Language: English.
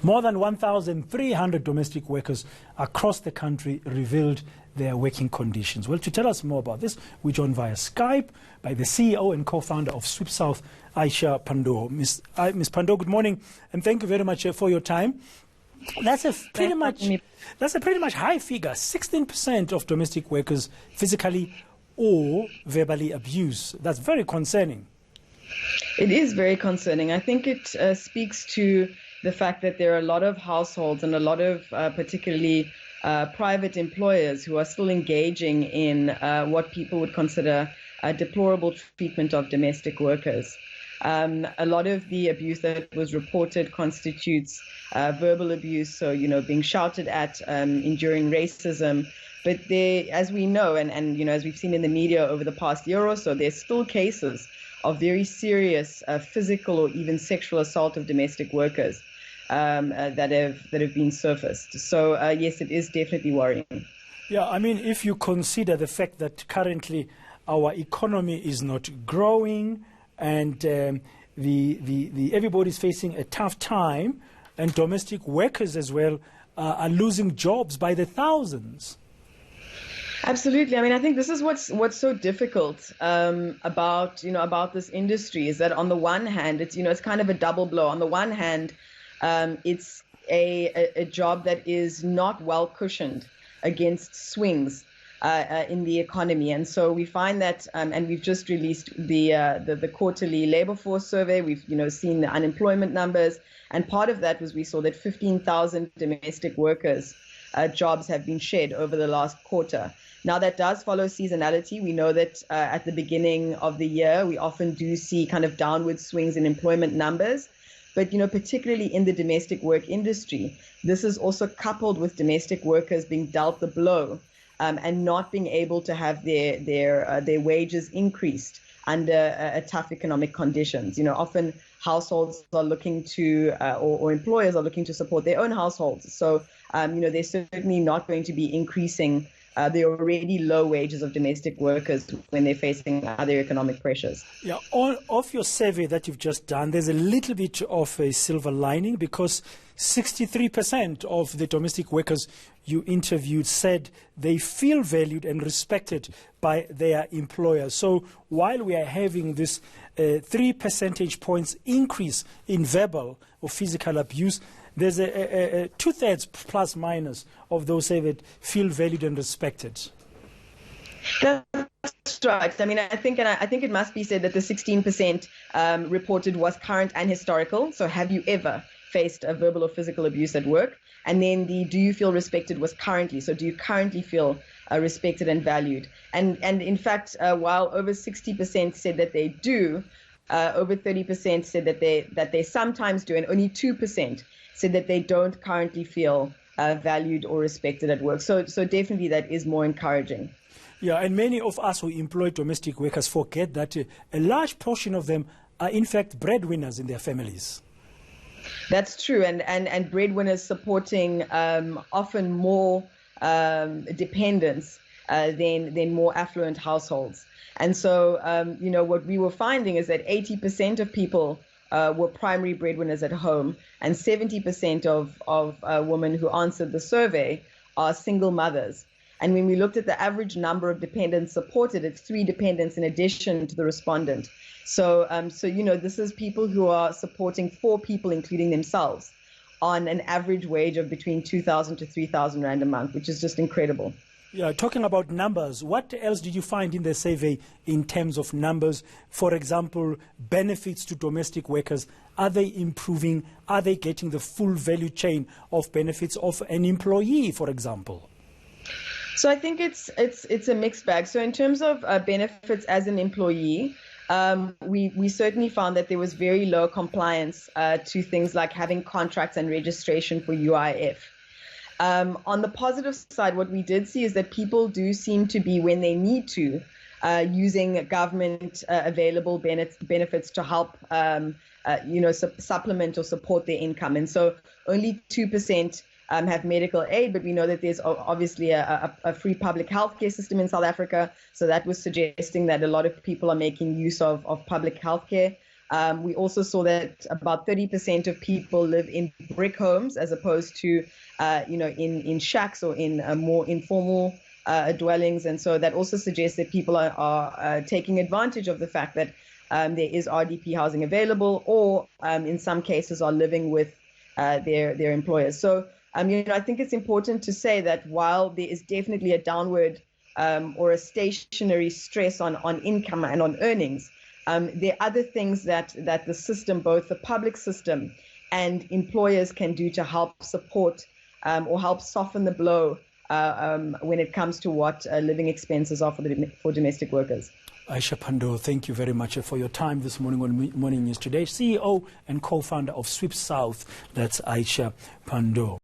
More than 1,300 domestic workers across the country revealed their working conditions. Well, to tell us more about this, we're joined via Skype by the CEO and co-founder of Sweep South, Aisha Pandor. Ms. Pandor, good morning, and thank you very much for your time. That's a pretty much high figure. 16% of domestic workers physically or verbally abused. That's very concerning. It is very concerning. I think it speaks to the fact that there are a lot of households and a lot of particularly private employers who are still engaging in what people would consider deplorable treatment of domestic workers. A lot of the abuse that was reported constitutes verbal abuse, so, being shouted at, enduring racism. But there, as we know, and as we've seen in the media over the past year or so, there's still cases of very serious physical or even sexual assault of domestic workers that have been surfaced. So yes, it is definitely worrying. Yeah, I mean, if you consider the fact that currently our economy is not growing and everybody's facing a tough time, and domestic workers as well are losing jobs by the thousands. Absolutely. I mean, I think this is what's so difficult about this industry is that on the one hand, it's kind of a double blow. On the one hand, it's a job that is not well cushioned against swings in the economy, and so we find that, and we've just released the quarterly labor force survey. We've seen the unemployment numbers, and part of that was we saw that 15,000 domestic workers jobs have been shed over the last quarter. Now, that does follow seasonality. We know that at the beginning of the year, we often do see kind of downward swings in employment numbers. But, particularly in the domestic work industry, this is also coupled with domestic workers being dealt the blow and not being able to have their wages increased under tough economic conditions. Often households are looking to, or employers are looking to support their own households. So, they're certainly not going to be increasing the already low wages of domestic workers when they're facing other economic pressures. Yeah, of your survey that you've just done, there's a little bit of a silver lining because 63% of the domestic workers you interviewed said they feel valued and respected by their employers. So while we are having this 3 percentage points increase in verbal or physical abuse, there's a two-thirds plus minus of those that feel valued and respected. That's right. I mean, I think it must be said that the 16% reported was current and historical. So have you ever faced a verbal or physical abuse at work? And then the do you feel respected was currently. So do you currently feel respected and valued? And in fact, while over 60% said that they do, over 30% said that they sometimes do, and only 2% said that they don't currently feel valued or respected at work. So definitely that is more encouraging. Yeah, and many of us who employ domestic workers forget that a large portion of them are in fact breadwinners in their families. That's true, and breadwinners supporting often more dependents than more affluent households. And so, what we were finding is that 80% of people were primary breadwinners at home, and 70% of women who answered the survey are single mothers. And when we looked at the average number of dependents supported, it's 3 dependents in addition to the respondent. So, this is people who are supporting 4 people, including themselves, on an average wage of between 2,000 to 3,000 Rand a month, which is just incredible. Yeah, talking about numbers, what else did you find in the survey in terms of numbers? For example, benefits to domestic workers. Are they improving? Are they getting the full value chain of benefits of an employee, for example? So I think it's a mixed bag. So in terms of benefits as an employee, we certainly found that there was very low compliance to things like having contracts and registration for UIF. On the positive side, what we did see is that people do seem to be, when they need to, using government available benefits to help, supplement or support their income. And so only 2% have medical aid, but we know that there's obviously a free public healthcare system in South Africa. So that was suggesting that a lot of people are making use of public healthcare. We also saw that about 30% of people live in brick homes as opposed to, in shacks or in more informal dwellings. And so that also suggests that people are taking advantage of the fact that there is RDP housing available, or in some cases are living with their employers. So, I think it's important to say that while there is definitely a downward or a stationary stress on income and on earnings, there are other things that the system, both the public system and employers, can do to help support or help soften the blow when it comes to what living expenses are for domestic workers. Aisha Pandor, thank you very much for your time this morning on Morning News Today. CEO and co-founder of Sweep South, that's Aisha Pandor.